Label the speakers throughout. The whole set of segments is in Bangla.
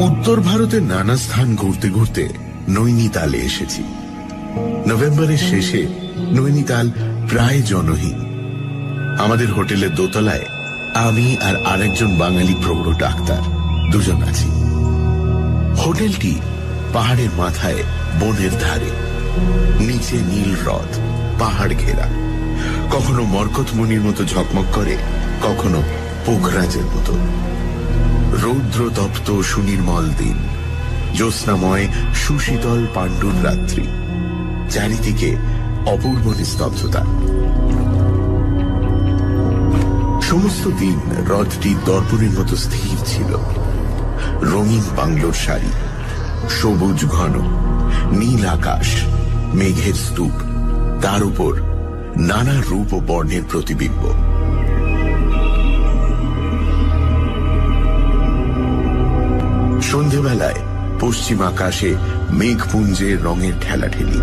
Speaker 1: উত্তর ভারতের নানা স্থান ঘুরতে ঘুরতে নৈনিতালে এসেছি। নভেম্বরের শেষে নৈনিতাল প্রায় জনহীন। আমাদের হোটেলের দোতলায় আমি আর আরেকজন বাঙালি প্রৌঢ় ডাক্তার দুজন আছি। হোটেলটি পাহাড়ের মাথায়, বনের ধারে। নিচে নীল হ্রদ, পাহাড় ঘেরা। কখনো মরকতমণির মতো ঝকমক করে, কখনো পোখরাজের মতো। রৌদ্র তপ্ত সুনির্মল দিন, জ্যোৎস্নাময় সুশীতল পাণ্ডুর রাত্রি, চারিদিকে অপূর্ব নিস্তব্ধতা। সমস্ত দিন হ্রদটি দর্পণের মতো স্থির ছিল। রঙিন বাংলোর সারি, সবুজ ঘন, নীল আকাশ, মেঘের স্তূপ, তার উপর নানা রূপ ও বর্ণের প্রতিবিম্ব। সন্ধেবেলায় পশ্চিম আকাশে মেঘপুঞ্জের রঙের ঠেলাঠেলি।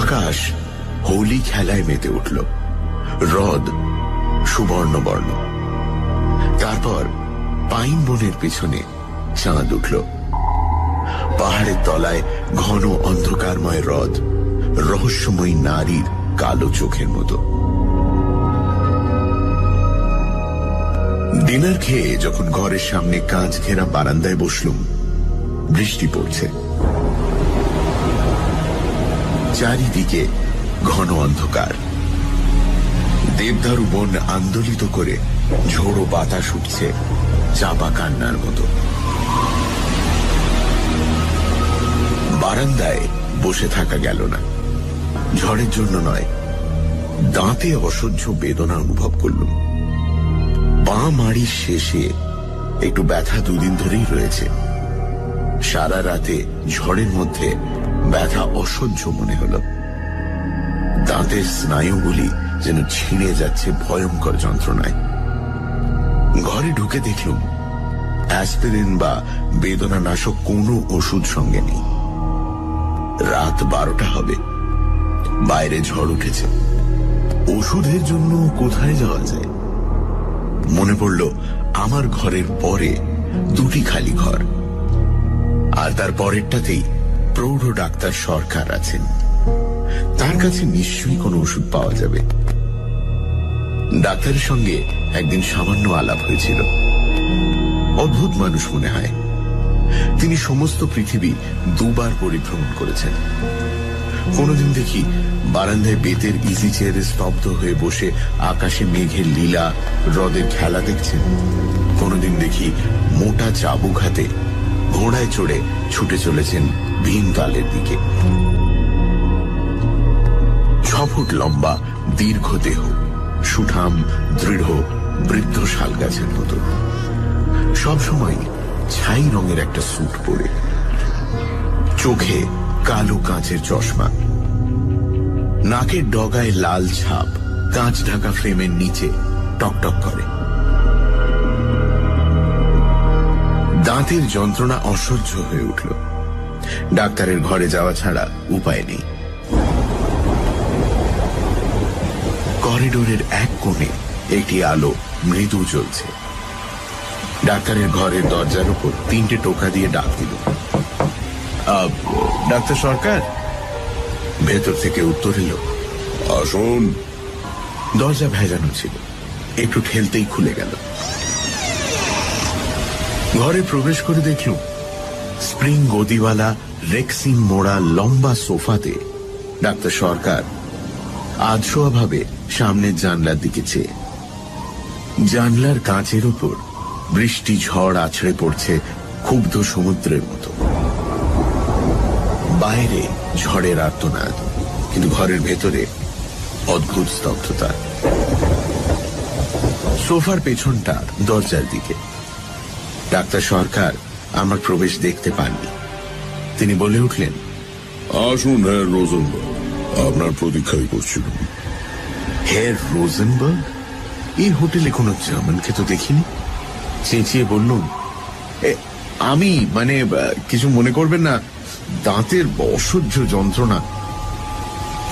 Speaker 1: আকাশ হোলি খেলায় মেতে উঠল। হ্রদ সুবর্ণবর্ণ। তারপর পাইন বনের পিছনে চাঁদ উঠল। পাহাড়ের তলায় ঘন অন্ধকারময় হ্রদ, রহস্যময়ী নারীর কালো চোখের মতো। ডিনার খেয়ে যখন ঘরের সামনে কাঁচ ঘেরা বারান্দায় বসলুম, বৃষ্টি পড়ছে। চারিদিকে ঘন অন্ধকার। দেবদারু বন আন্দোলিত করে ঝোড়ো বাতাস উঠছে চাপা কান্নার মতো। বারান্দায় বসে থাকা গেল না। ঝড়ের জন্য নয়, দাঁতে অসহ্য বেদনা অনুভব করলুম। বাঁ মাড়ির শেষে একটু ব্যথা দুদিন ধরেই রয়েছে। সারা রাতে ঝড়ের মধ্যে ব্যথা অসহ্য মনে হল। দাঁতের স্নায়ুগুলি যেন ছিঁড়ে যাচ্ছে ভয়ঙ্কর যন্ত্রণায়। ঘরে ঢুকে দেখলুম অ্যাসপিরিন বা বেদনানাশক কোনো ওষুধ সঙ্গে নেই। রাত 12টা হবে, বাইরে ঝড় উঠেছে। ওষুধের জন্য কোথায় যাওয়া যায়? মনে পড়ল আমার ঘরের পরে দুটি খালি ঘর, আর তার পরেরটাতেই প্রৌঢ় ডাক্তার সরকার আছেন। তার কাছে নিশ্চয়ই কোনো ওষুধ পাওয়া যাবে। ডাক্তারের সঙ্গে একদিন সামান্য আলাপ হয়েছিল। অদ্ভুত মানুষ মনে হয়। তিনি সমস্ত পৃথিবী 2 বার পরিভ্রমণ করেছেন। কোনদিন দেখি বারান্দায় বেতের ইজি চেয়ারে স্তব্ধ হয়ে বসে আকাশে মেঘের লীলা, হ্রদের খেলা দেখছেন। কোনদিন দেখি মোটা চাবুক হাতে ঘোড়ায় চড়ে ছুটে চলেছেন ভীমতালের দিকে। 6 ফুট লম্বা দীর্ঘ দেহ, সুঠাম দৃঢ় বৃদ্ধ শাল গাছের মতো। সবসময় ছাই রঙের একটা স্যুট পরে, চোখে কালো কাঁচের চশমা, নাকের ডগায় লাল ছাপ কাঁচ ঢাকা ফ্রেমের নিচে টকটক করে। দাঁতের যন্ত্রণা অসহ্য হয়ে উঠল। ডাক্তারের ঘরে যাওয়া ছাড়া উপায় নেই। করিডোরের এক কোণে একটি আলো মৃদু জ্বলছে। ডাক্তারের ঘরের দরজার উপর 3টে টোকা দিয়ে ডাক দিল, ডাক্তার সরকার। ভেতর থেকে উত্তর এলো, আসুন। দরজা ভেজানো ছিল, একটু ঠেলতেই খুলে গেল। ঘরে প্রবেশ করে দেখলুম স্প্রিং গদিওয়ালা রেক্সিন মোড়া লম্বা সোফাতে ডাক্তার সরকার আধশোয়া ভাবে সামনের জানলার দিকে চেয়ে। জানলার কাঁচের উপর বৃষ্টি ঝড় আছড়ে পড়ছে ক্ষুব্ধ সমুদ্রের মতো। বাইরে ঝড়ের আর্তনাদ, কিন্তু ঘরের ভেতরে অদ্ভুত স্তব্ধতা। সোফার পেছনটা দরজার দিকে। ডাক্তার সরকার আমার প্রবেশ দেখতে পাননি। তিনি বলে উঠলেন,
Speaker 2: আসুন হ্যার রোজেনবার্গ, আপনার প্রতীক্ষাই করছিলাম।
Speaker 1: হ্যার রোজেনবার্গ? এই হোটেলে কোনো জার্মানকে তো দেখিনি। চেঁচিয়ে বললুম, আমি কিছু মনে করবেন না, দাঁতের অসহ্য যন্ত্রণা।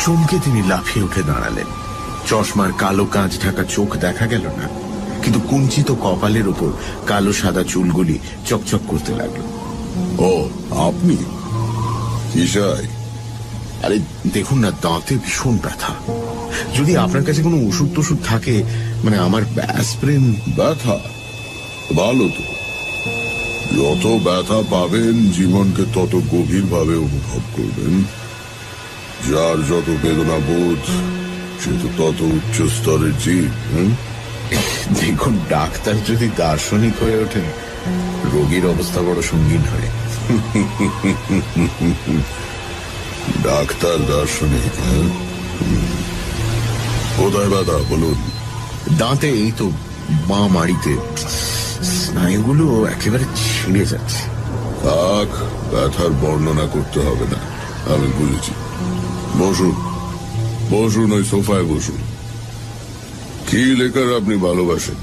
Speaker 1: চমকে তিনি লাফিয়ে উঠে দাঁড়ালেন। চশমার কালো কাঁচ ঢাকা চোখ দেখা গেল না, কিন্তু কুঞ্চিত কপালের উপর কালো সাদা চুলগুলি চকচক করতে লাগলো।
Speaker 2: ও, আপনি কিসাই?
Speaker 1: আরে দেখুন না, দাঁতে ভীষণ ব্যথা। যদি আপনার কাছে কোনো ওষুধ টষুধ থাকে, মানে আমার অ্যাসপিরিন।
Speaker 2: ব্যথা? ভালো তো। যত ব্যথা পাবেন জীবনকে তত গভীরভাবে অনুভব করবেন। যার যত বেদনা বোধ সে তো তত উচ্চ স্তরের জীব।
Speaker 1: দেখুন, ডাক্তার যদি দার্শনিক হয়ে ওঠেন, রোগীর অবস্থা বড় সঙ্গীন হয়।
Speaker 2: ডাক্তার দার্শনিক? কোথায় ব্যথা বলুন?
Speaker 1: দাঁতে, এই তো বাঁ মাড়িতে। স্নায়ুগুলো একেবারে ছিঁড়ে যাচ্ছে।
Speaker 2: থাক, ব্যথার বর্ণনা করতে হবে না, আমি বুঝেছি। বসুন বসুন, ওই সোফায় বসুন। কি লেখার আপনি ভালোবাসেন?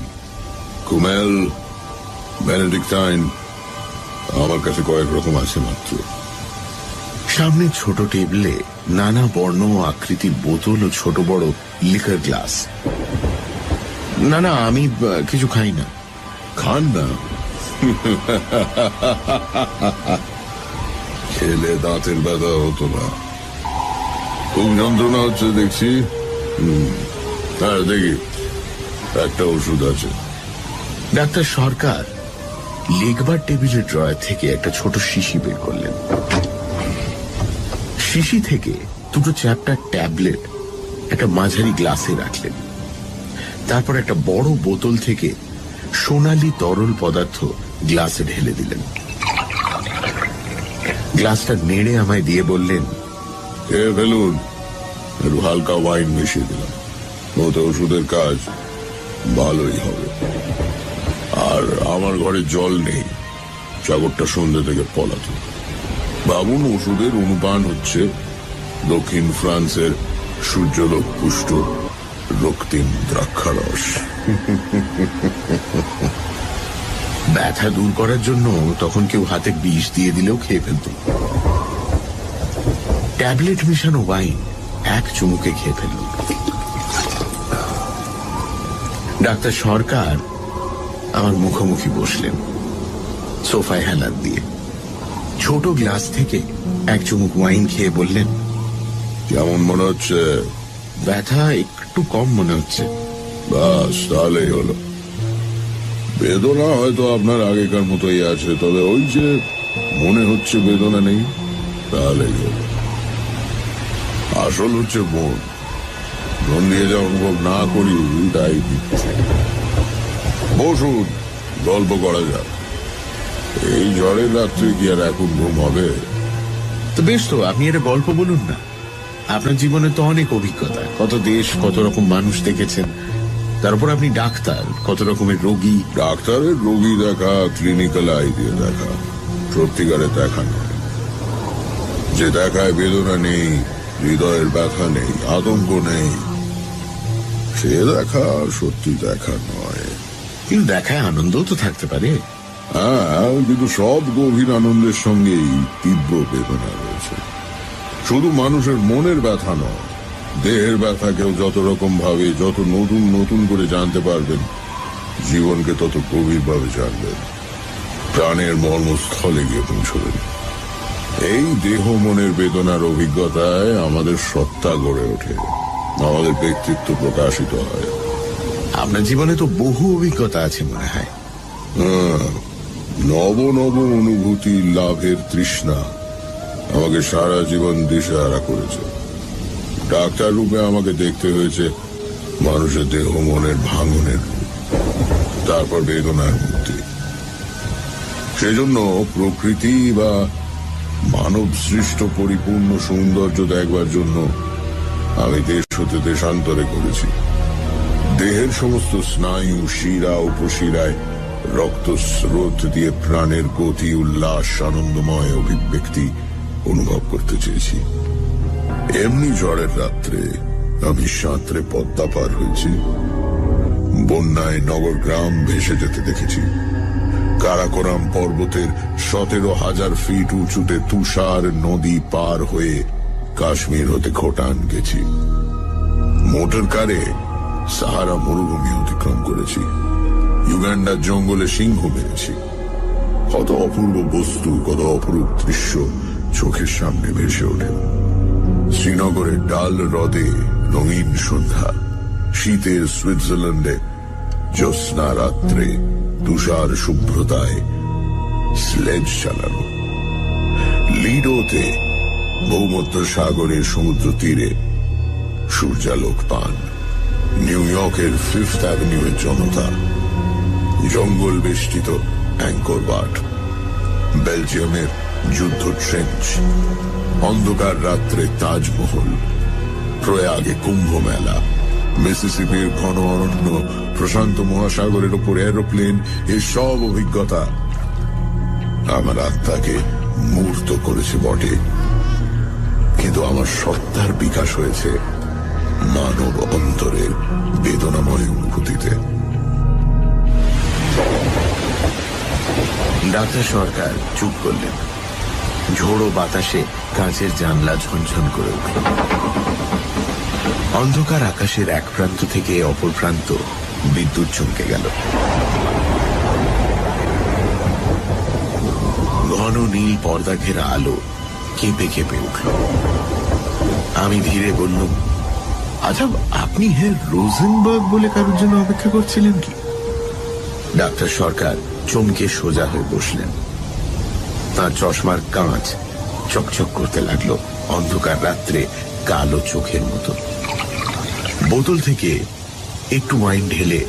Speaker 2: কুমেল, বেনেডিক্টাইন? আমার কাছে কয়েক রকম আছে মাত্র।
Speaker 1: সামনে ছোট টেবিলে নানা বর্ণ ও আকৃতির বোতল ও ছোট বড় লিকার গ্লাস। না না, আমি কিছু খাই না।
Speaker 2: খান না? খেলে দাঁতের ব্যথা হতো না। খুব যন্ত্রণা হচ্ছে দেখছি। হ্যাঁ, দেখি একটা ওষুধ আছে।
Speaker 1: ডাক্তার সরকার লেখবার টেবিলের ড্রয়ার থেকে একটা ছোট শিশি বের করলেন। শিশি থেকে দুটো চ্যাপ্টার ট্যাবলেট একটা মাঝারি গ্লাসে রাখলেন। তারপর একটা বড় বোতল থেকে সোনালী তরল পদার্থ গ্লাসে ঢেলে দিলেন। গ্লাসটা নেড়ে আমায় দিয়ে বললেন,
Speaker 2: খেয়ে ফেলুন। একটু হালকা ওয়াইন মিশিয়ে দিলাম, ওতে ওষুধের কাজ ভালোই হবে। আর আমার ঘরে জল নেই, চাকরটা সন্ধ্যে থেকে পলাতক। ভাবুন, ওষুধের অনুপান হচ্ছে দক্ষিণ ফ্রান্সের সূর্যলোক পুষ্ট রক্তিম দ্রাক্ষারস।
Speaker 1: ব্যথা দূর করার জন্য তখন কেউ হাতে বিষ দিয়ে দিলেও খেয়ে ফেলত। ট্যাবলেট মিশানো ওয়াইন এক চুমুকে খেয়ে ফেলল। ডাক্তার সরকার আমার মুখোমুখি বসলেন, সোফায় হেলান দিয়ে। ছোট গ্লাস থেকে এক চুমুক ওয়াইন খেয়ে বললেন,
Speaker 2: কেমন মনে হচ্ছে?
Speaker 1: ব্যথা একটু কম মনে হচ্ছে।
Speaker 2: বাস, তাহলেই হলো। বেদনা হয়তো আপনার আগেকার মতোই আছে, তবে ওই যে মনে হচ্ছে বেদনা নেই, তাহলেই হলো। আসল হচ্ছে মন। মন দিয়ে যা অনুভব না করি তাই মিথ্যে। বসুন, গল্প করা যাক। এই ঝড়ের রাত্রে কি আর এখন ঘুম হবে?
Speaker 1: তো বেশ, তো আপনি একটা গল্প বলুন না। আপনার জীবনে তো অনেক অভিজ্ঞতা, কত দেশ, কত রকম মানুষ দেখেছেন। তার উপর আপনি ডাক্তার, কত রকমের রোগী।
Speaker 2: ডাক্তারের রোগী দেখা ক্লিনিক্যাল আই দিয়ে দেখা, সত্যিকারের দেখা নয়। যে দেখায় বেদনা নেই, হৃদয়ের ব্যথা নেই, আতঙ্ক নেই, সে দেখা সত্যি দেখা নয়।
Speaker 1: কিন্তু দেখায় আনন্দও তো থাকতে পারে।
Speaker 2: হ্যাঁ, কিন্তু সব গভীর আনন্দের সঙ্গেই তীব্র বেদনা রয়েছে। শুধু মানুষের মনের ব্যথা নয়, দেহের ব্যথাকেও যত রকম ভাবে, যত নতুন নতুন করে জানতে পারবেন, জীবনকে তত গভীরভাবে জানবেন, প্রাণের মর্মস্থলে গিয়ে পৌঁছবেন। এই দেহ মনের বেদনার অভিজ্ঞতায় আমাদের সত্তা গড়ে ওঠে, আমাদের ব্যক্তিত্ব প্রকাশিত হয়।
Speaker 1: আপনার জীবনে তো বহু অভিজ্ঞতা আছে মনে হয়।
Speaker 2: নব নব অনুভূতি লাভের তৃষ্ণা আমাকে সারা জীবন দিশেহারা করেছে। ডাক্তার রূপে আমাকে দেখতে হয়েছে মানুষের দেহ মনের ভাঙনের রূপ, তারপর বেদনার মুক্তি। সেজন্য প্রকৃতি বা মানব সৃষ্ট পরিপূর্ণ সৌন্দর্য দেখবার জন্য আমি দেশ হতে দেশান্তরে করেছি। দেহের সমস্ত স্নায়ু, শিরা, উপশিরায় রক্তস্রোত দিয়ে প্রাণের গতি, উল্লাস, আনন্দময় অভিব্যক্তি অনুভব করতে চেয়েছি। এমনি ঝড়ের রাত্রে আমি সাঁতরে পদ্মা পার হয়েছি, বন্যায় নগর গ্রাম ভেসে যেতে দেখেছি, কারাকোরাম পর্বতের 17,000 ফিট উঁচুতে তুষার নদী পার হয়ে কাশ্মীর হতে খোটান গেছি, মোটর কারে সাহারা মরুভূমি অতিক্রম করেছি, ইউগান্ডার জঙ্গলে সিংহ মেরেছি। কত অপূর্ব বস্তু, কত অপরূপ দৃশ্য চোখের সামনে ভেসে ওঠে। শ্রীনগরের ডাল হ্রদে রঙিন সন্ধ্যা, শীতের সুইজারল্যান্ডে জ্যোৎস্না রাত্রে তুষার শুভ্রতায় স্লেজ চালানো, লিডোতে ভূমধ্য সাগরের সমুদ্র তীরে সূর্যালোক পান, নিউ ইয়র্কের ফিফথ অ্যাভিনিউয়ের জনতা, জঙ্গল বেষ্টিত অ্যাঙ্করবাট, বেলজিয়ামের যুদ্ধ ট্রেঞ্চ, অন্ধকার রাত্রে তাজমহল, প্রয়াগে কুম্ভ মেলা, মিসিসিপির ঘন অরণ্য, প্রশান্ত মহাসাগরের ওপর এরোপ্লেন, এসব অভিজ্ঞতা আমার আত্মাকে মূর্ত করেছে বটে, কিন্তু আমার সত্তার বিকাশ হয়েছে মানব অন্তরের বেদনাময় অনুভূতিতে।
Speaker 1: ডাক্তার সরকার চুপ করলেন। ঝোড়ো বাতাসে কাঁচের জানলা ঝনঝন করে উঠল। অন্ধকার আকাশের এক প্রান্ত থেকে অপর প্রান্ত বিদ্যুৎ চমকে গেল। ঘন নীল পর্দা ঘেরা আলো কেঁপে কেঁপে উঠল। আমি ধীরে বললাম, আচ্ছা, আপনি হ্যাঁ রোজেনবার্গ বলে কারোর জন্য অপেক্ষা করছিলেন কি? ডাক্তার সরকার চমকে সোজা হয়ে বসলেন। তার চশমার কাঁচ চকচক করতে লাগলো অন্ধকার রাত্রে কালো চোখের মতো। বোতল থেকে একটু ওয়াইন ঢেলে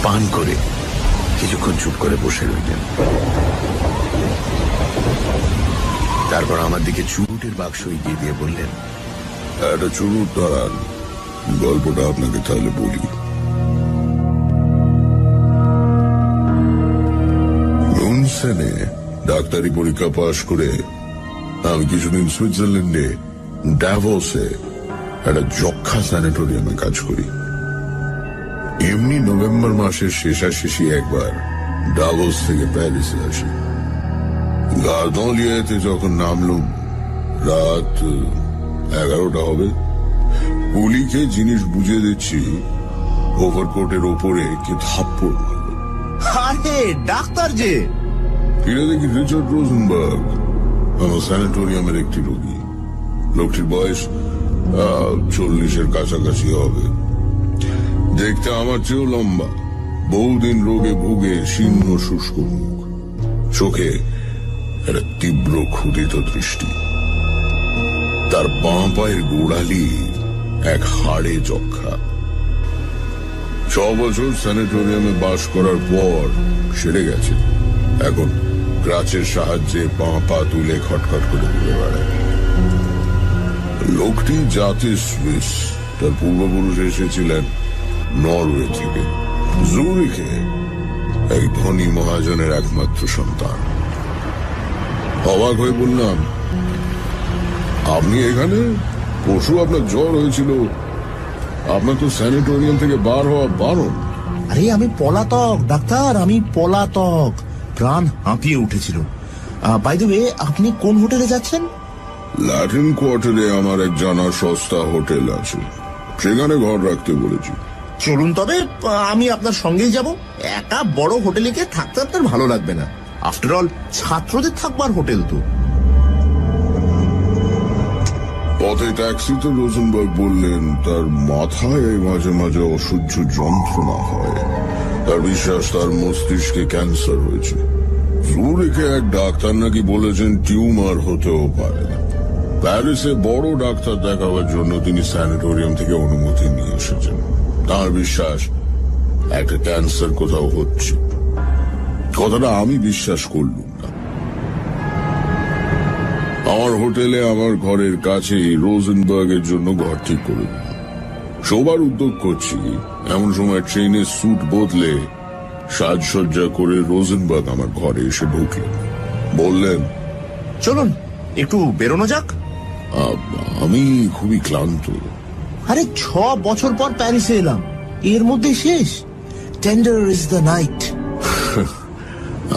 Speaker 1: পান করে কিছুক্ষণ চুপ করে বসে রইলেন। তারপর আমার দিকে চুরুটের বাক্স এগিয়ে দিয়ে বললেন,
Speaker 2: একটা চুরুট ধরান, গল্পটা আপনাকে তাহলে বলি। মুনসেনে ডাক্তারি পরীক্ষা পাশ করে আমি কিছুদিন সুইজারল্যান্ডে ড্যাভোসে একটা যক্ষা স্যানিটোরিয়ামে কাজ করি। এমনি নভেম্বর মাসের শেষাশেষি একবার ডাভোস থেকে প্যারিসে আসি। গার্দলিয়াতে যখন নামলুম রাত 11টা হবে। পুলিকে জিনিস বুঝিয়ে দিচ্ছি, ওভারকোটের ওপরে কে থাপ্পড় মারল।
Speaker 3: আরে ডাক্তার যে!
Speaker 2: ফিরে দেখি রিচার্ড রোজেনবার্গ, আমার স্যানিটোরিয়ামের একটি রোগী। লোকটির বয়স 40-এর কাছাকাছি হবে। দেখতে আমার চেয়েও লম্বা, বহুদিন রোগে ভুগে শীর্ণ শুষ্ক মুখ, চোখে একটা তীব্র ক্ষুধিত দৃষ্টি। তার বাঁ পায়ের গোড়ালি এক হাড়ে যক্ষা। 6 বছর স্যানিটোরিয়ামে বাস করার পর সেরে গেছে। এখন ক্রাচের সাহায্যে পা তুলে খটখট করে ঘুরে বেড়ায়। লোকটি জাতে সুইস, তার পূর্বপুরুষ এসেছিলেন নরওয়ে থেকে। জুরিখে এক ধনী মহাজনের একমাত্র সন্তান। অবাক হয়ে বললাম, আপনি এখানে? পরশু আপনার জ্বর হয়েছিল, আপনার তো স্যানিটোরিয়াম থেকে বার হওয়া বারণ।
Speaker 3: আরে আমি পলাতক ডাক্তার, আমি পলাতক। প্রাণ হাঁপিয়ে উঠেছিল। বাই দ্য ওয়ে, আপনি কোন হোটেলে যাচ্ছেন?
Speaker 2: ল্যাটিন কোয়ার্টারে আমার এক জানা সস্তা হোটেল আছে, সেখানে ঘর রাখতে বলেছি।
Speaker 3: চলুন তবে, আমি আপনার সঙ্গেই যাব। একা বড় হোটেলে গিয়ে থাকতে আপনার ভালো লাগবে না। আফটার অল ছাত্রদের থাকবার হোটেল তো।
Speaker 2: পথে ট্যাক্সিতে রোজেনবার্গ বললেন তার মাথায় মাঝে মাঝে অসহ্য যন্ত্রণা হয়। তার বিশ্বাস তার মস্তিষ্কে ক্যান্সার হয়েছে। জুরিখে এক ডাক্তার নাকি বলেছেন টিউমার হতেও পারে। প্যারিসে বড় ডাক্তার দেখাবার জন্য তিনি স্যানিটোরিয়াম থেকে অনুমতি নিয়ে এসেছেন। তার বিশ্বাস একটা ক্যান্সার কোথাও হচ্ছে। কথাটা আমি বিশ্বাস করলুম না। আমার হোটেলে আমার ঘরের কাছেই রোজেনবার্গের জন্য ঘর ঠিক করে দিল। শোবার উদ্যোগ করছি, এমন সময় ট্রেনের স্যুট বদলে সাজসজ্জা করে রোজেনবার্গ আমার ঘরে এসে ঢুকলেন। বললেন,
Speaker 3: চলুন একটু বেরোনো যাক।
Speaker 2: আমি খুবই ক্লান্ত।
Speaker 3: আরে 6 বছর পর প্যারিসে এলাম, এর মধ্যে শেষ। Tender is the night.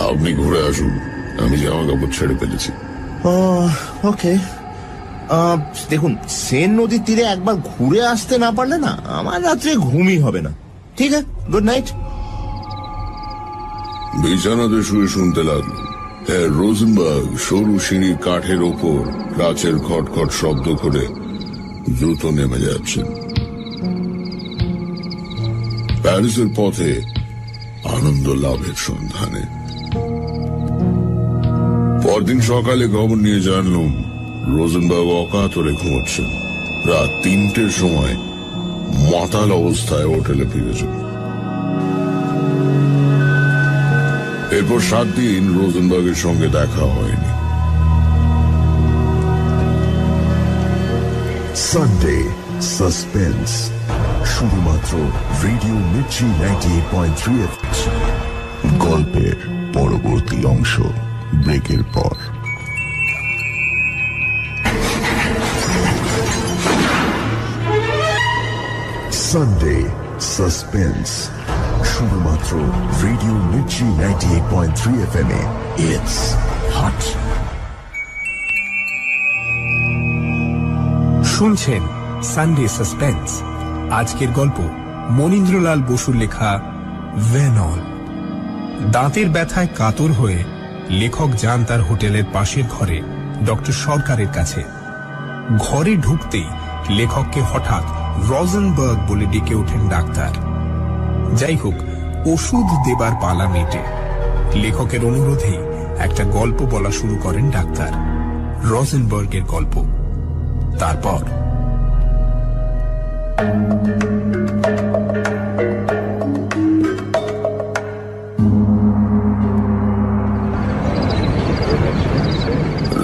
Speaker 2: আপনি ঘুরে আসুন, আমি জামা কাপড় ছেড়ে ফেলেছি।
Speaker 3: ওকে। দেখুন, সেন নদীর তীরে একবার ঘুরে আসতে না পারলে না আমার রাত্রে ঘুমই হবে না। ঠিক আছে, গুড নাইট।
Speaker 2: বিছানাতে শুয়ে শুনতে লাগলো। হ্যাঁ, রোজেনবার্গ সরু সিঁড়ির কাঠের ওপর কাচের খটখট শব্দ করে দ্রুত নেমে যাচ্ছেন। প্যারিসের পথে আনন্দ লাভের সন্ধানে। পরদিন সকালে খবর নিয়ে জানলুম রোজেনবার্গ অকাতরে ঘুমোচ্ছেন। রাত 3টের সময় মাতাল অবস্থায় হোটেলে ফিরেছেন। এরপর 7 দিন রোজেনবার্গের সঙ্গে দেখা হয়নি।
Speaker 4: সানডে সাসপেন্স, শুধুমাত্র রেডিও মির্চি 98.3 FM। গল্পের পরবর্তী অংশ ব্রেকের পর। সানডে সাসপেন্স, শুধুমাত্র radio Mirchi 98.3 FM A. It's hot.
Speaker 5: শুনছেন সানডে সাসপেন্স। আজকের গল্প মনীন্দ্রলাল বসুর লেখা ভেনল। দাঁতের ব্যথায় কাতর হয়ে লেখক যান তার হোটেলের পাশের ঘরে ডক্টর সরকারের কাছে। ঘরে ঢুকতেই লেখককে হঠাৎ রোজেনবার্গ বলে ডেকে ওঠেন ডাক্তার। যাই হোক, ওষুধ দেবার পালা মেটে লেখকের অনুরোধেই একটা গল্প বলা শুরু করেন ডাক্তার, রোজেনবার্গের গল্প। তারপর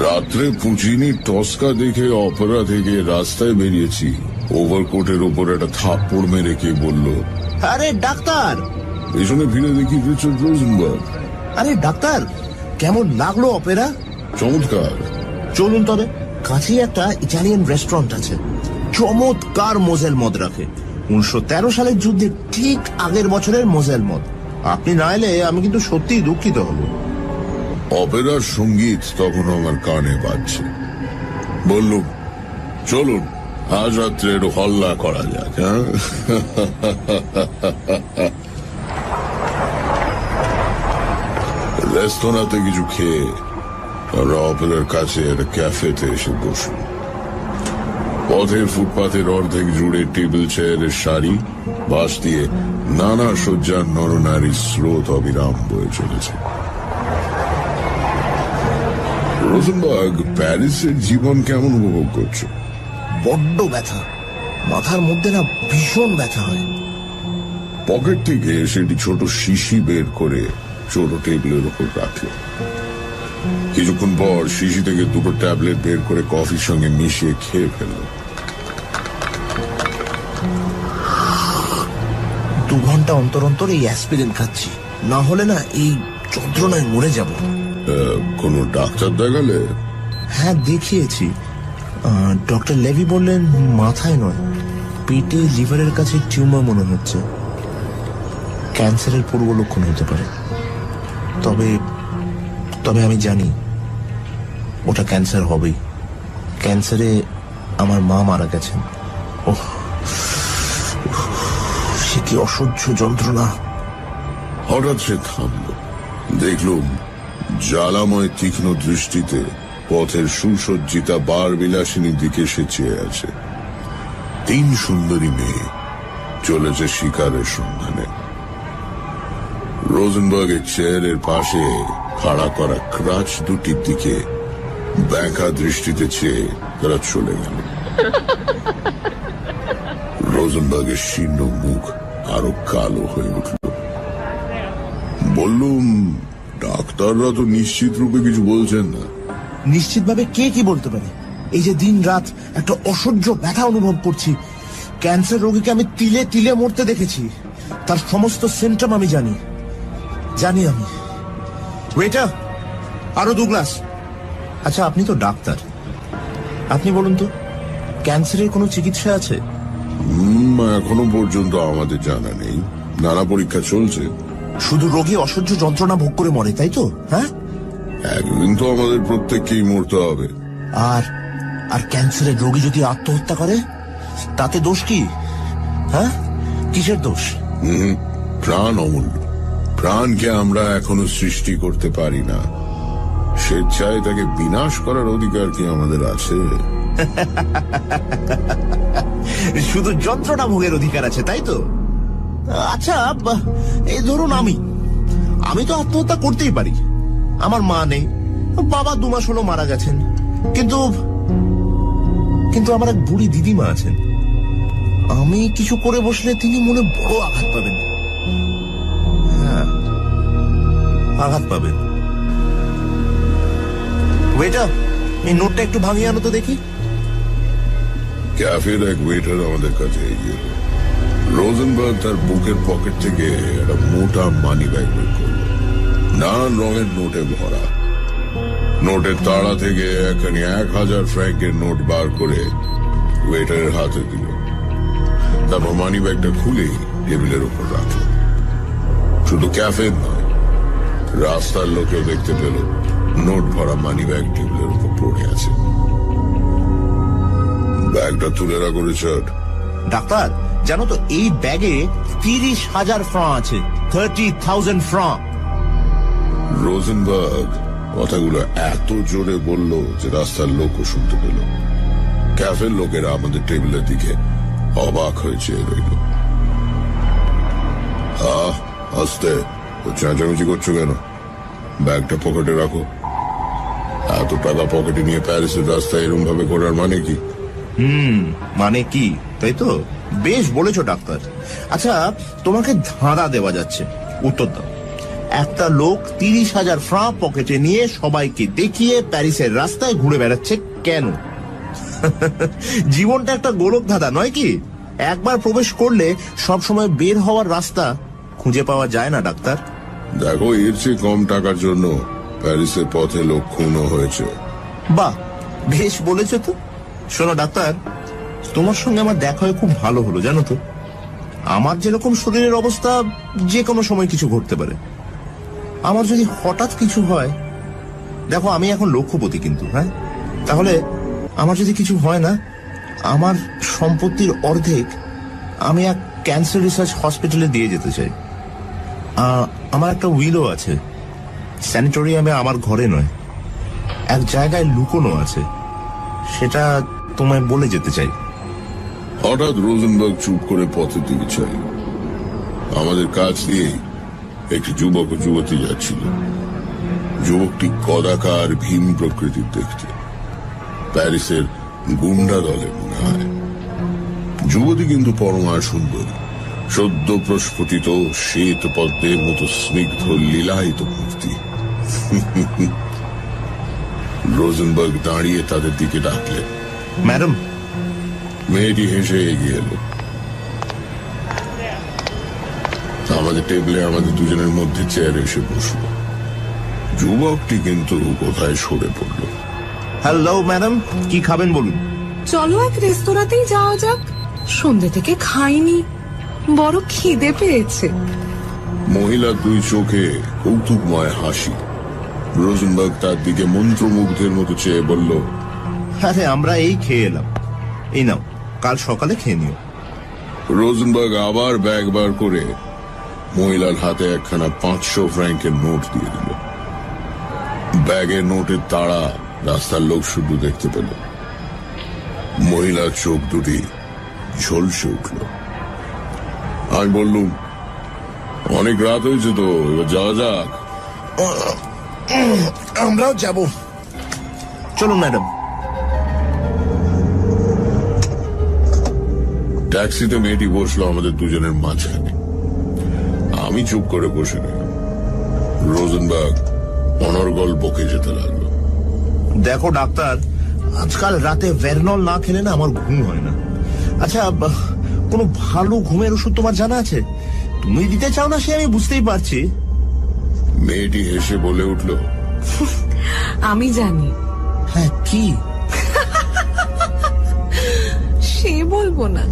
Speaker 2: রাত্রে পুচিনি টস্কা দেখে অপেরা থেকে রাস্তায় বেরিয়েছি। ওভারকোটের ওপর একটা থাপ্পড় মেরে কে বলল,
Speaker 3: আরে ডাক্তার!
Speaker 2: পেছনে ফিরে দেখি রিচার্ড রোজেনবার্গ।
Speaker 3: আরে ডাক্তার, কেমন লাগলো অপেরা?
Speaker 2: চমৎকার।
Speaker 3: চলুন তবে, কাছেই একটা ইটালিয়ান রেস্টুরেন্ট আছে, চমৎকার মোজেল মদ রাখে। 1913 সালের যুদ্ধে ঠিক আগের বছরের মোজেল মদ। আপনি না এলে আমি কিন্তু সত্যিই দুঃখিত হব।
Speaker 2: অপেরার সঙ্গীত তখন আমার কানে বাজছে। বললুম, চলুন আজ রাত্রে একটু হল্লা করা যাক। হ্যাঁ, রেস্তোরাঁতে কিছু খেয়ে আমরা অপেরার কাছে একটা ক্যাফেতে এসে বসলাম। পথের ফুটপাথের অর্ধেক জুড়ে টেবিল চেয়ারের সারি, বাস দিয়ে নানা সজ্জার নরনারীর স্রোত অবিরাম বয়ে চলেছে। রোজেনবার্গ, প্যারিসের জীবন কেমন উপভোগ করছো?
Speaker 3: বড্ড ব্যথা, মাথার মধ্যে না ভীষণ ব্যথা হয়।
Speaker 2: পকেট থেকে সেটি ছোট শিশি বের করে ছোট টেবিলের উপর রাখলো। কিছুক্ষণ পর শিশি থেকে 2টো ট্যাবলেট বের করে কফির সঙ্গে মিশিয়ে খেয়ে ফেলল।
Speaker 3: 2 ঘন্টা অন্তর অন্তর এই অ্যাসপিরিন খাচ্ছি, না হলে না এই যন্ত্রণায় মরে যাব।
Speaker 2: কোনো ডাক্তার দেখালে?
Speaker 3: হ্যাঁ, দেখিয়েছি। ডক্টর লেভি বললেন মাথায় নয়, পেটে লিভারের কাছে টিউমার মনে হচ্ছে, ক্যান্সারের পূর্ব লক্ষণ হতে পারে। তবে তবে আমি জানি ওটা ক্যান্সার হবেই। ক্যান্সারে আমার মা মারা গেছেন। ওহ, সে কি অসহ্য যন্ত্রণা।
Speaker 2: হঠাৎ সে থামল। দেখলুম জ্বালাময় তীক্ষ্ণ দৃষ্টিতে পথের সুসজ্জিতা বার বিলাসিনীর দিকে সে চেয়ে আছে। 3 সুন্দরী মেয়ে চলেছে শিকারের সন্ধানে। রোজেনবার্গের চেয়ারের পাশে খাড়া করা ক্রাচ দুটির দিকে ব্যাঁকা দৃষ্টিতে চেয়ে তারা চলে গেল। রোজেনবার্গের শীর্ণ মুখ আরো কালো হয়ে উঠল। বললুম, ডাক্তাররা তো নিশ্চিত রূপে কিছু বলছেন না।
Speaker 3: নিশ্চিতভাবে কে কি বলতে পারে? এই যে দিন রাত একটা অসহ্য ব্যথা অনুভব করছি। ক্যান্সার রোগীকে আমি তিলে তিলে মরতে দেখেছি, তার সমস্ত সিমটম আমি জানি। আমি ওয়েটার, আরো 2 গ্লাস। আচ্ছা, আপনি তো ডাক্তার, আপনি বলুন তো, ক্যান্সারের কোনো চিকিৎসা আছে?
Speaker 2: এখনো পর্যন্ত আমাদের জানা নেই। নানা পরীক্ষা চলছে।
Speaker 3: শুধু রোগী অসহ্য যন্ত্রণা ভোগ করে মরে, তাই তো? হ্যাঁ,
Speaker 2: একদিন তো আমাদের প্রত্যেককেই মরতে হবে।
Speaker 3: আর আর ক্যান্সারের রোগী যদি আত্মহত্যা করে, তাতে দোষ কি? হ্যাঁ, কিসের দোষ?
Speaker 2: প্রাণ অমূল্য। প্রাণকে আমরা এখনো সৃষ্টি করতে পারি না, স্বেচ্ছায় তাকে বিনাশ করার অধিকার কি আমাদের আছে?
Speaker 3: শুধু যন্ত্রণা ভোগের অধিকার আছে, তাই তো? আচ্ছা, এই ধরুন আমি তো আত্মহত্যা করতেই পারি। আমার মা নেই, বাবা 2 মাস হলো মারা গেছেন, কিন্তু আমার এক বুড়ি দিদিমা আছেন। আমি কিছু করে বসলে তিনি মনে বড় আঘাত পাবেন। হ্যাঁ, আঘাত পাবেন। ওয়েটার, এই নোটটা একটু ভাঙিয়ে আনো তো দেখি।
Speaker 2: ক্যাফের এক ওয়েটার আমাদের কাছে এগিয়ে এলো। রোজেনবার্গ তার বুকের পকেট থেকে একটা মোটা মানি ব্যাগ বের করল, নানান রঙের নোটে ভরা। নোটের তাড়া থেকে একখানি 1000 ফ্র্যাঙ্কের নোট বার করে ওয়েটারের হাতে দিল। তারপর মানি ব্যাগটা খুলে টেবিলের উপর রাখল। শুধু ক্যাফের নয়, রাস্তার লোকেও দেখতে পেল নোট ভরা মানি ব্যাগ টেবিলের উপর পড়ে আছে। ব্যাগটা তুলে রাখো রিচার্ড।
Speaker 3: ডাক্তার, জানো তো এই ব্যাগে 30,000 ফ্রাঁ আছে। 30,000 ফ্রাঁ।
Speaker 2: রোজেনবার্গ কথাগুলো এত জোরে বলল যে রাস্তার লোকও শুনতে পেল। ক্যাফের লোকেরা আমাদের টেবিলের দিকে অবাক হয়ে চেয়ে রইল। আস্তে, তো চেঁচামেচি করছো কেন? ব্যাগটা পকেটে রাখো। এত টাকা পকেটে নিয়ে প্যারিসের রাস্তায় এরম ভাবে করার মানে কি?
Speaker 3: মানে কি, তাই তো? বেশ বলেছো ডাক্তার। আচ্ছা, তোমাকে ধাঁধা দেওয়া যাচ্ছে, উত্তর দাও। একটা লোক 30,000 ফ্রাঁ পকেটে নিয়ে সবাইকে দেখিয়ে প্যারিসের রাস্তায় ঘুরে বেড়াচ্ছে কেন? জীবনটা একটা গোলক ধাঁধা নয় কি? একবার প্রবেশ করলে সব সময় বের হওয়ার রাস্তা খুঁজে পাওয়া যায় না ডাক্তার।
Speaker 2: দেখো, এর চেয়ে কম টাকার জন্য প্যারিসের পথে লোক খুনও হয়েছে।
Speaker 3: বাহ, বেশ বলেছো তো। শোনো ডাক্তার, তোমার সঙ্গে আমার দেখা হয়ে খুব ভালো হলো, জানো তো। আমার যেরকম শরীরের অবস্থা, যে কোনো সময় কিছু ঘটতে পারে। আমার যদি হঠাৎ কিছু হয়, দেখো আমি এখন লক্ষপতি কিন্তু, হ্যাঁ, তাহলে আমার যদি কিছু হয় না, আমার সম্পত্তির অর্ধেক আমি এক ক্যান্সার রিসার্চ হসপিটালে দিয়ে যেতে চাই। আমার একটা উইলও আছে, স্যানিটোরিয়ামে আমার ঘরে নয়, এক জায়গায় লুকোনো আছে, সেটা তোমায় বলে যেতে চাই।
Speaker 2: হঠাৎ রোজেনবার্গ চুপ করে পথের দিকে চাইল। আমাদের কাছ দিয়ে একটি যুবক ও যুবতী যাচ্ছিল। যুবকটি কদাকার ভীম প্রকৃতির দেখতে, প্যারিসের গুন্ডা দলে মনে হয়। যুবতী কিন্তু পরমা সুন্দরী, সদ্য প্রস্ফুটিত শ্বেত পদ্মের মতো স্নিগ্ধ লীলায়িত মূর্তি। রোজেনবার্গ দাঁড়িয়ে তাদের দিকে ডাকলেন,
Speaker 3: ম্যাডাম।
Speaker 2: মেয়েটি হেসে এগিয়ে এলো। আমাদের টেবিলে আমাদের দুজনের মধ্যে চেয়ারে এসে বসল। যুবকটি কিন্তু কোথায় সরে পড়ল।
Speaker 3: হ্যালো ম্যাডাম, কি খাবেন বলুন?
Speaker 6: চলো এক রেস্তোরাঁতেই যাওয়া যাক, সন্ধ্যে থেকে খাইনি, বড় খিদে পেয়েছে।
Speaker 2: মহিলার 2 চোখে কৌতুকময় হাসি। রোজেনবার্গ তার দিকে মন্ত্রমুগ্ধের মতো চেয়ে বলল,
Speaker 3: আরে আমরা এই খেয়ে এলাম, এই নাও, কাল সকালে খেয়ে নিও।
Speaker 2: রোজেনবার্গ আবার ব্যাগ বার করে মহিলার হাতে একখানা 500 ফ্র্যাঙ্কের নোট দিয়ে দিল। ব্যাগের নোটের তাড়া রাস্তার লোক শুধু দেখতে পেল। মহিলার চোখ দুটি ঝলসে উঠল। আমি বললুম, অনেক রাত হয়েছে তো, এবার যাওয়া যাক।
Speaker 3: আমরাও যাব, চলুন ম্যাডাম।
Speaker 2: ট্যাক্সিতে মেয়েটি বসলো আমাদের দুজনের মাঝখানে। আমি চুপ করে বসে গেলাম। রোজেনবার্গ অনর্গল বকে যেতে লাগলো।
Speaker 3: দেখো ডাক্তার, আজকাল রাতে ভেরনল না খেলে না আমার ঘুম হয় না। আচ্ছা, কোনো ভালো ঘুমের ওষুধ তোমার জানা আছে? তুমি দিতে চাও না সে আমি বুঝতেই পারছি।
Speaker 2: মেয়েটি হেসে বলে উঠল,
Speaker 6: আমি জানি।
Speaker 3: হ্যাঁ, কি?
Speaker 6: সে বলবো না।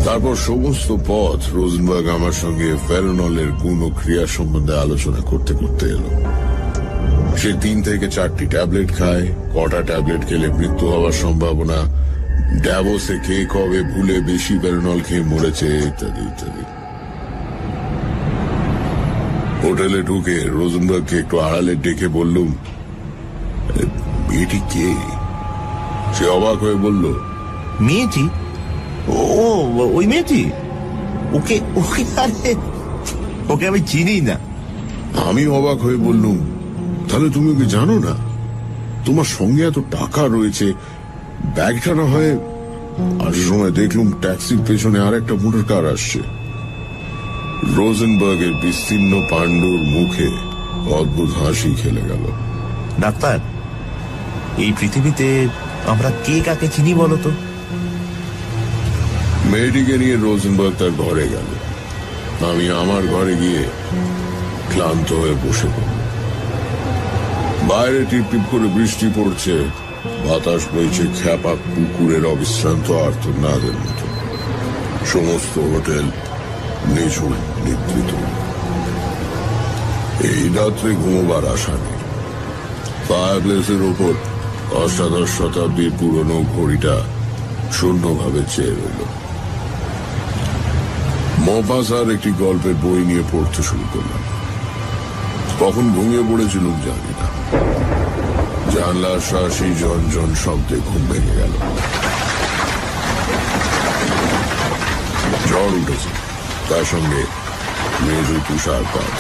Speaker 2: তারপর সমস্ত পথ রোজেনবার্গ আমার সঙ্গে ভেরনলের গুণ ও ক্রিয়া সম্বন্ধে আলোচনা করতে করতে এলো। সে 3 থেকে 4টি ট্যাবলেট খায়, কটা ট্যাবলেট খেলে মৃত্যু হওয়ার সম্ভাবনা, ড্যাভোসে কে কবে ভুলে বেশি ভেরনল খেয়ে মরেছে, ইত্যাদি ইত্যাদি। হোটেলে ঢুকে রোজেনবার্গকে একটু আড়ালে ডেকে বললুম, মেয়েটি কে? সে অবাক হয়ে বলল,
Speaker 3: মেয়েটি? ও ওই মেয়েটি? ওকে ওকে আরে ওকে আমি চিনি না।
Speaker 2: আমি অবাক হয়ে বললুম, তাহলে তুমি ওকে জানো না? তোমার সঙ্গে এত টাকা রয়েছে, ব্যাগটা না হয়। আসার সময় দেখলুম ট্যাক্সির পেছনে আর একটা মোটর কার আসছে। রোজেনবার্গের বিস্তীর্ণ পাণ্ডুর মুখে অদ্ভুত হাসি খেলে গেল।
Speaker 3: ডাক্তার, এই পৃথিবীতে আমরা কে কাকে চিনি বলতো?
Speaker 2: মেয়েটিকে নিয়ে রোজেনবার্গ তার ঘরে গেল। আমি আমার ঘরে গিয়ে ক্লান্ত হয়ে বসে পড়ল। বাইরে টিপ টিপ করে বৃষ্টি পড়ছে, বাতাস বইছে খ্যাপা কুকুরের অবিশ্রান্ত আর্তনাদের মতো। সমস্ত হোটেল নিঝুম নিদ্রিত। এই রাত্রে ঘুমোবার আশা নেই। ফায়ারপ্লেসের ওপর অষ্টাদশ শতাব্দীর পুরনো ঘড়িটা শূন্যভাবে চেয়ে রইল। মফাসার একটি গল্পের বই নিয়ে পড়তে শুরু করলাম। কখন ঘুমিয়ে পড়েছিলাম জানি না। জানলার শাসি ঝনঝন শব্দে ঘুম ভেঙে গেল। ঝড় উঠেছে, তার সঙ্গে মেজু তুষারপাত।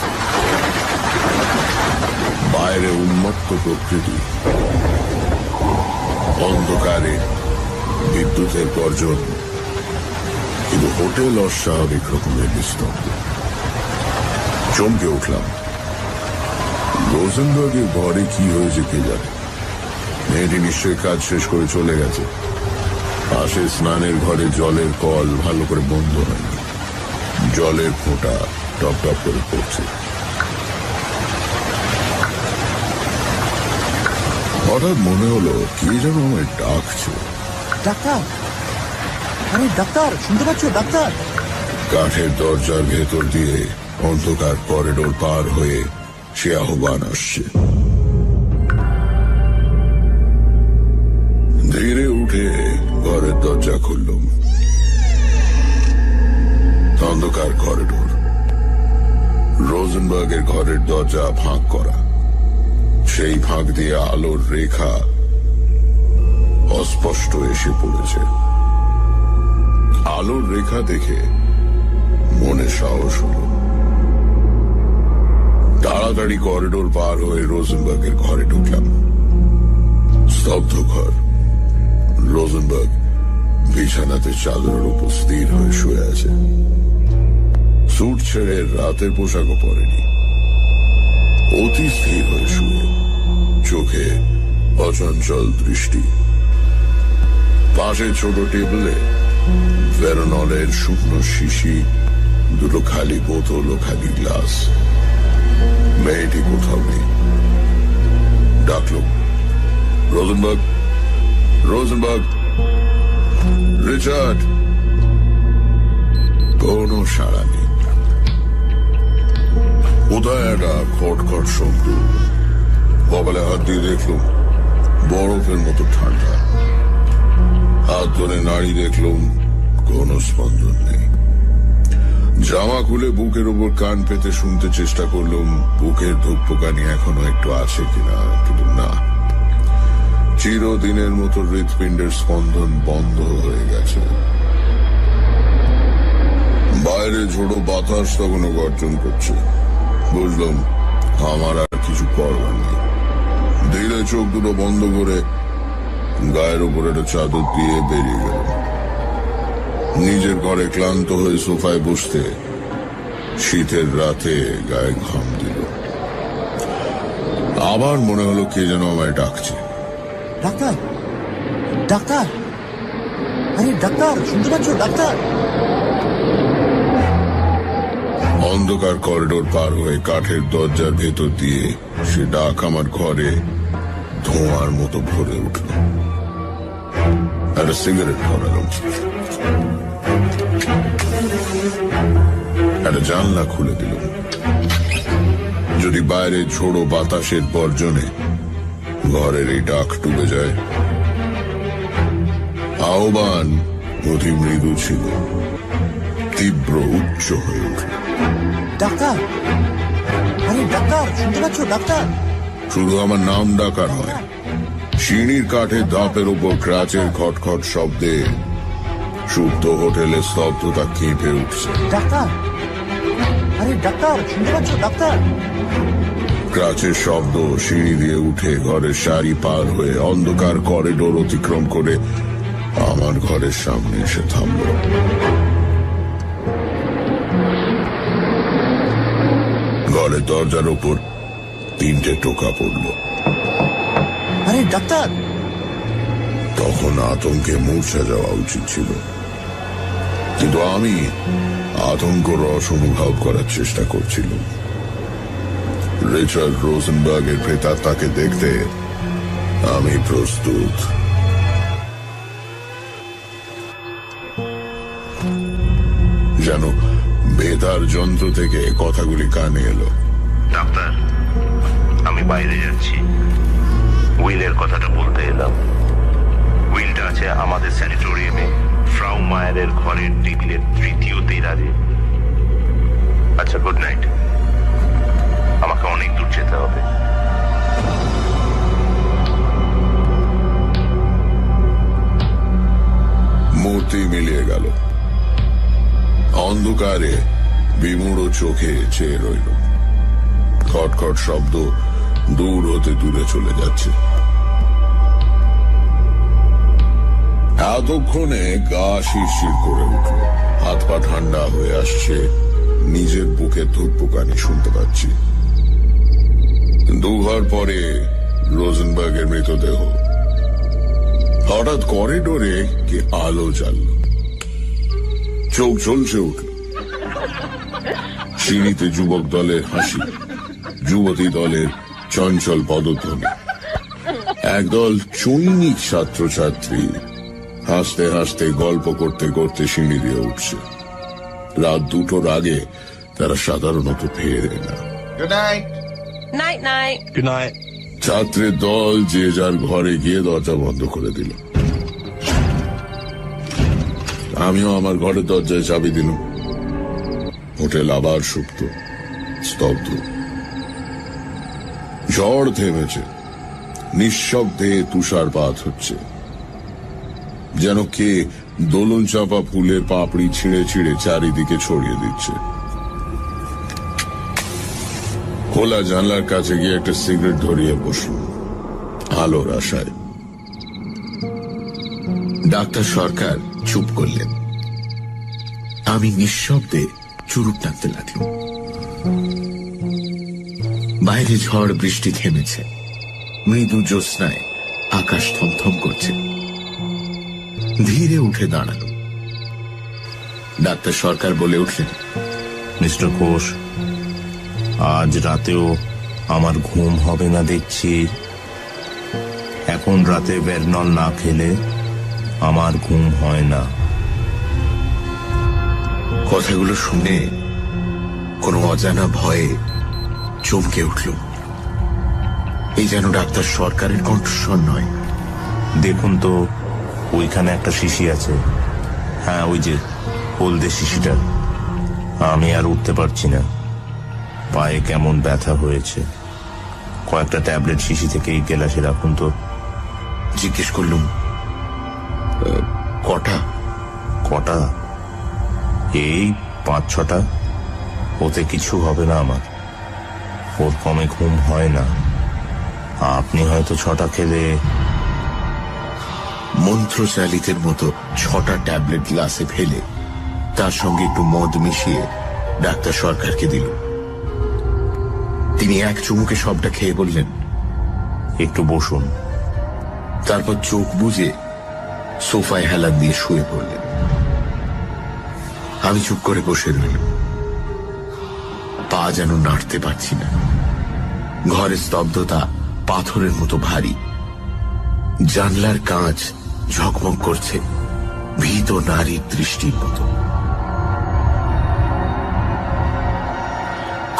Speaker 2: বাইরে উন্মত্ত প্রকৃতি, অন্ধকারে বিদ্যুতের গর্জন, কিন্তু হোটেল অস্বাভাবিক রকমের নিস্তব্ধ। চমকে উঠলাম। রোজেনবার্গের ঘরে কি হয়েছে কে জানে। মেয়েটি নিশ্চয়ই কাজ শেষ করে চলে গেছে। পাশে স্নানের ঘরে জলের কল ভালো করে বন্ধ হয়নি, জলের ফোঁটা টপ টপ করে পড়ছে। হঠাৎ মনে হলো কে যেন আমায় ডাকছে।
Speaker 3: ডাক্তার, আরে ডাক্তার, শুনতে পাচ্ছ ডাক্তার?
Speaker 2: কাঠের দরজার ভেতর দিয়ে অন্ধকার করিডোর পার হয়ে সে আহ্বান আসছে। ধীরে উঠে ঘরের দরজা খুললুম। অন্ধকার করিডোর, রোজেনবার্গের ঘরের দরজা ফাঁক করা। সেই ফাঁক দিয়ে আলোর রেখা অস্পষ্ট এসে পড়েছে। আলোর রেখা দেখে মনে সাহস হলো। তাড়াতাড়ি করিডোর পার হয়ে রোজেনবার্গের ঘরে ঢুকলাম। স্তব্ধ ঘর। রোজেনবার্গ বিছানাতে চাদরের উপর স্থির হয়ে শুয়ে আছে। স্যুট ছেড়ে রাতের পোশাকও পরেনি। অতি স্থির হয়ে শুয়ে, চোখে অচঞ্চল দৃষ্টি। পাশে ছোট টেবিলে ভেরনলের শূন্য শিশি, দুটো খালি বোতল ও খালি গ্লাস। মেয়েটি কোথাও নেই। ডাকলো, রোজেনবার্গ, রোজেনবার্গ, রিচার্ড। কোনো সাড়া নেই। কোথায় একটা খটখট শব্দ। কপালে হাত দিয়ে দেখলুম বরফের মতো ঠান্ডা। হাত ধরে নাড়ি দেখলুম কোনো স্পন্দন নেই। জামা খুলে বুকের উপর কান পেতে শুনতে চেষ্টা করলুম বুকের ধুকপুকানি এখনো একটু আছে কিনা, কিন্তু না। চিরদিনের মতো হৃৎপিণ্ডের স্পন্দন বন্ধ হয়ে গেছে। বাইরে ঝোড়ো বাতাস তখনও গর্জন করছে। বুঝলাম আমার আর কিছু করবার নেই। ধীরে চোখ দুটো বন্ধ করে গায়ের উপর একটা চাদর দিয়ে বেরিয়ে গেল। নিজের ঘরে ক্লান্ত হয়ে সোফায় বসতে শীতের রাতে গায়ে ঘাম দিল। আবার মনে হলো কে যেন আমায় ডাকছে।
Speaker 3: ডাক্তার, ডাক্তার, আরে ডাক্তার, শুনতে পাচ্ছ ডাক্তার?
Speaker 2: অন্ধকার করিডোর পার হয়ে কাঠের দরজার ভেতর দিয়ে সে ডাক আমার ঘরে ধোঁয়ার মতো ভরে উঠল। একটা সিগারেট ধরালাম। একটা জানলা খুলে দিলাম। যদি বাইরে ঝোড়ো বাতাসের বর্জনে ঘরের এই ডাক ডুবে যায়। আহ্বান অতি মৃদু ছিল, তীব্র উচ্চ হয়ে উঠল।
Speaker 3: ডাক্তার, আরে ডাক্তার, শুনতে পাচ্ছ ডাক্তার?
Speaker 2: শুধু আমার নাম ডাকা নয়, সিঁড়ির কাঠের ধাপের উপর ক্রাচের খটখট শব্দে সুপ্ত হোটেলের স্তব্ধতা কেঁপে উঠছে।
Speaker 3: ডাক্তার, আরে ডাক্তার, শুনতে পাচ্ছ ডাক্তার?
Speaker 2: ক্রাচের শব্দ সিঁড়ি দিয়ে উঠে ঘরের সারি পার হয়ে অন্ধকার করিডোর অতিক্রম করে আমার ঘরের সামনে এসে থামল। ঘরের দরজার ওপর 3টে টোকা পড়ল।
Speaker 3: আরে ডাক্তার!
Speaker 2: তখন আতঙ্কে মূর্ছা যাওয়া উচিত ছিল, কিন্তু আমি আতঙ্ক রস অনুভব করার চেষ্টা করছিলাম। রিচার্ড রোজেনবার্গের প্রেতাত্মাকে দেখতে আমি প্রস্তুত। যেন বেতার যন্ত্র থেকে কথাগুলি কানে এলো।
Speaker 7: ডাক্তার, আমি বাইরে যাচ্ছি। উইলের কথাটা বলতে এলাম। উইলটা আছে আমাদের স্যানিটোরিয়ামে ফ্রাউ মায়ারের ঘরের টেবিলের 3য় দেরাজে। আচ্ছা, গুড নাইট। আমাকে অনেক দূর যেতে হবে।
Speaker 2: মূর্তি মিলিয়ে গেল। অন্ধকারে বিমূঢ় চোখে চেয়ে রইল। খটখট শব্দ দূর হতে দূরে চলে যাচ্ছে। এতক্ষণে গা শিরশির করে উঠল, হাত পা ঠান্ডা হয়ে আসছে। নিজের বুকে ধুকপুকানি শুনতে পাচ্ছি। দুঘর পরে রোজেনবার্গের মৃতদেহ। হঠাৎ করিডোরে কি আলো জ্বালল, চোখ ঝলসে উঠল। সিঁড়িতে যুবক দলের হাসি, যুবতী দলের চঞ্চল পদধ্বনি। একদল চৈনিক ছাত্রছাত্রী হাসতে হাসতে গল্প করতে করতে সিঁড়ি দিয়ে উঠছে। রাত 2টোর আগে তারা সাধারণত ফেরে না।
Speaker 8: Night, night.
Speaker 7: Good night.
Speaker 2: ছাত্রের দল যে যার ঘরে গিয়ে দরজা বন্ধ করে দিল। আমিও আমার ঘরের দরজায় চাবি দিলাম। হোটেল আবার সুপ্ত, স্তব্ধ। ঝড় থেমেছে, নিঃশব্দে তুষারপাত হচ্ছে। যেন কে দোলন চাপা ফুলের পাপড়ি ছিঁড়ে ছিঁড়ে চারিদিকে ছড়িয়ে দিচ্ছে। খোলা জানলার কাছে গিয়ে একটা সিগারেট ধরিয়ে বসল আলোর আশায়।
Speaker 1: ডাক্তার সরকার চুপ করলেন। আমি নিঃশব্দে চুরুট টানতে লাগলাম। বাইরে ঝড় বৃষ্টি থেমেছে। মৃদু জ্যোৎস্নায় আকাশ থমথম করছে। ধীরে উঠে দাঁড়ালো। ডাক্তার সরকার বলে উঠলেন,
Speaker 7: মিস্টার ঘোষ, আজ রাতেও আমার ঘুম হবে না দেখছি। এখন রাতে ভেরনল না খেলে আমার ঘুম হয় না।
Speaker 1: কথাগুলো শুনে কোনো অজানা ভয়ে চমকে উঠল। এই যেন ডাক্তার সরকারের কণ্ঠস্বর নয়।
Speaker 7: দেখুন তো, ওইখানে একটা শিশি আছে। হ্যাঁ, ওই যে হলদে শিশিটা। আমি আর উঠতে পারছি না। পায়ে কেমন ব্যথা হয়েছে। কয়েকটা ট্যাবলেট শিশি থেকে এই গ্লাসে রাখুন তো।
Speaker 1: জিজ্ঞেস করলুম, কটা?
Speaker 7: কটা? এই 5-6টা। ওতে কিছু হবে না আমার। ওর কমে ঘুম হয় না। আপনি হয়তো 6টা খেলে।
Speaker 1: মন্ত্রচালিতের মতো 6টা ট্যাবলেট গ্লাসে ফেলে তার সঙ্গে একটু মদ মিশিয়ে ডাক্তার সরকারকে দিল। তিনি এক চুমুকে সবটা খেয়ে বললেন,
Speaker 7: একটু বসুন।
Speaker 1: তারপর চোখ বুজে সোফায় হেলান দিয়ে শুয়ে পড়লেন। আমি চুপ করে বসে রইলাম। পা যেন নাড়তে পারছি না। ঘরের স্তব্ধতা পাথরের মতো ভারী। জানলার কাঁচ ঝকমক করছে ভীত নারীর দৃষ্টির মতো।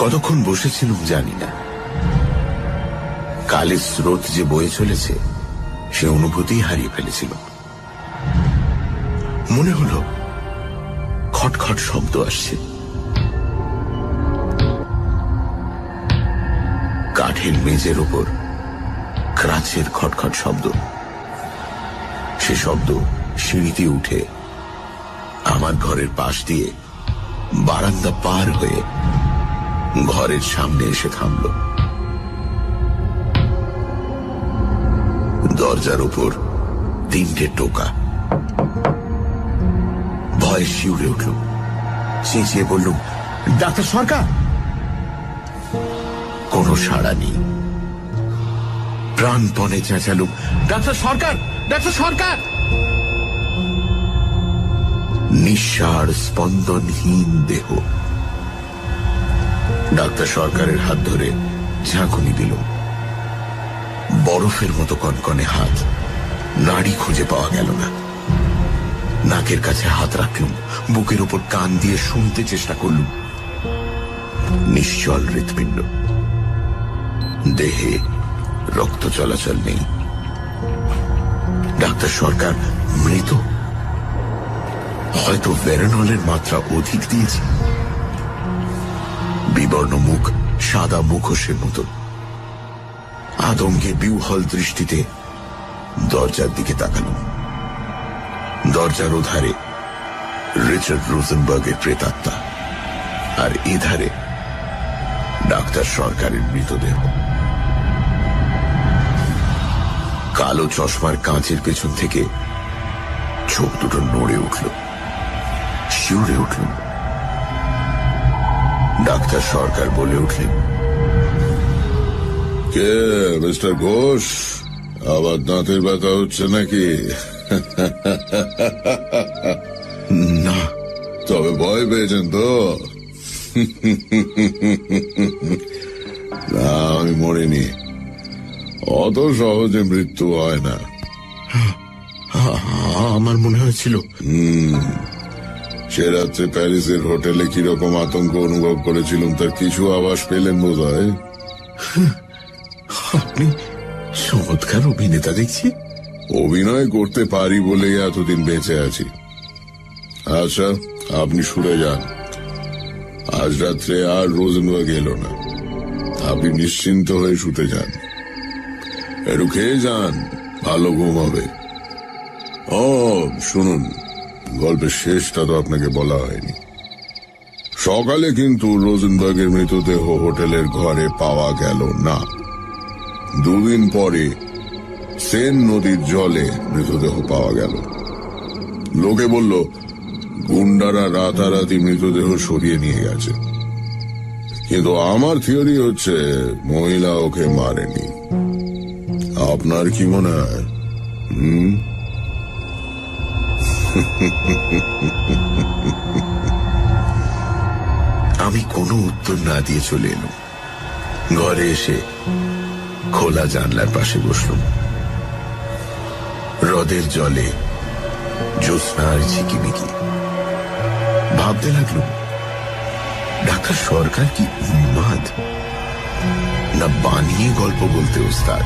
Speaker 1: কতক্ষণ বসেছিলাম জানি না। কালের স্রোত যে বয়ে চলেছে সে অনুভূতি হারিয়ে ফেলেছিল। মনে হলো খটখট শব্দ আসছে। কাঠের মেজের ওপর ক্রাচের খটখট শব্দ। সে শব্দ সিঁড়িতে উঠে আমার ঘরের পাশ দিয়ে বারান্দা পার হয়ে ঘরের সামনে এসে থামল। দরজার উপর 3টে টোকা। ভয়ে শিউরে উঠল, চেঁচিয়ে বললুম,
Speaker 3: ডাক্তার সরকার।
Speaker 1: কোনো সাড়া নেই। প্রাণপণে চেঁচালুম, ডাক্তার সরকার, ডাক্তার সরকার। নিঃসার স্পন্দনহীন দেহ। ডাক্তার সরকারের হাত ধরে ঝাঁকুনি দিল। বরফের মতো কনকনে হাত, নাড়ি খুঁজে পাওয়া গেল না। নাকের কাছে হাত রাখলুম, বুকের উপর কান দিয়ে শুনতে চেষ্টা করলুম। নিশ্চল হৃৎপিণ্ড, দেহে রক্ত চলাচল নেই। ডাক্তার সরকার মৃত। হয়তো ভেরানলের মাত্রা অধিক দিয়েছে। বিবর্ণ মুখ, সাদা মুখোশের মতো। আতঙ্কে বিহ্বল দৃষ্টিতে দরজার দিকে তাকালুম। দরজার ওধারে রিচার্ড রোজেনবার্গের প্রেতাত্মা, আর এধারে ডাক্তার সরকারের মৃতদেহ। কালো চশমার কাঁচের পেছন থেকে চোখ দুটো নড়ে উঠল, শিউরে উঠল। ডাক্তার সরকার বলে উঠলেন,
Speaker 2: কে মিস্টার ঘোষ, আবার দাঁতের ব্যথা হচ্ছে নাকি?
Speaker 1: না।
Speaker 2: তবে ভয় পেয়েছেন তো? না, আমি মরিনি। অত সহজে মৃত্যু হয় না।
Speaker 1: আমার মনে হয়েছিল
Speaker 2: সে রাত্রে প্যারিসের হোটেলে কিরকম আতঙ্ক অনুভব করেছিলাম তার কিছু আভাস পেলেন বোধ হয়।
Speaker 1: আপনি চমৎকার অভিনেতা দেখছি।
Speaker 2: অভিনয় করতে পারি বলেই এতদিন বেঁচে আছি। আচ্ছা, আপনি শুনে যান। আজ রাত্রে আর রোজেনবার্গ এলো না। আপনি নিশ্চিন্ত হয়ে শুতে যান, একটু খেয়ে যান, ভালো ঘুম হবে। ও শুনুন, গল্পের শেষটা তো আপনাকে বলা হয়নি। সকালে কিন্তু রোজেনবার্গের মৃতদেহ হোটেলের ঘরে পাওয়া গেল না। 2 দিন পরে সেন নদীর জলে মৃতদেহ পাওয়া গেল। লোকে বলল গুন্ডারা রাতারাতি মৃতদেহ সরিয়ে নিয়ে গেছে, কিন্তু আমার থিওরি হচ্ছে মহিলা ওকে মারেনি। আপনার কি মনে হয়?
Speaker 1: আমি কোনো উত্তর না দিয়ে চলে এলাম। ঘরে এসে খোলা জানলার পাশে বসলুম। হ্রদের জলে জ্যোৎস্নার ঝিকিমিকি। ভাবতে লাগলুম, ডাক্তার সরকার কি উন্মাদ, না বানিয়ে গল্প বলতে ওস্তাদ?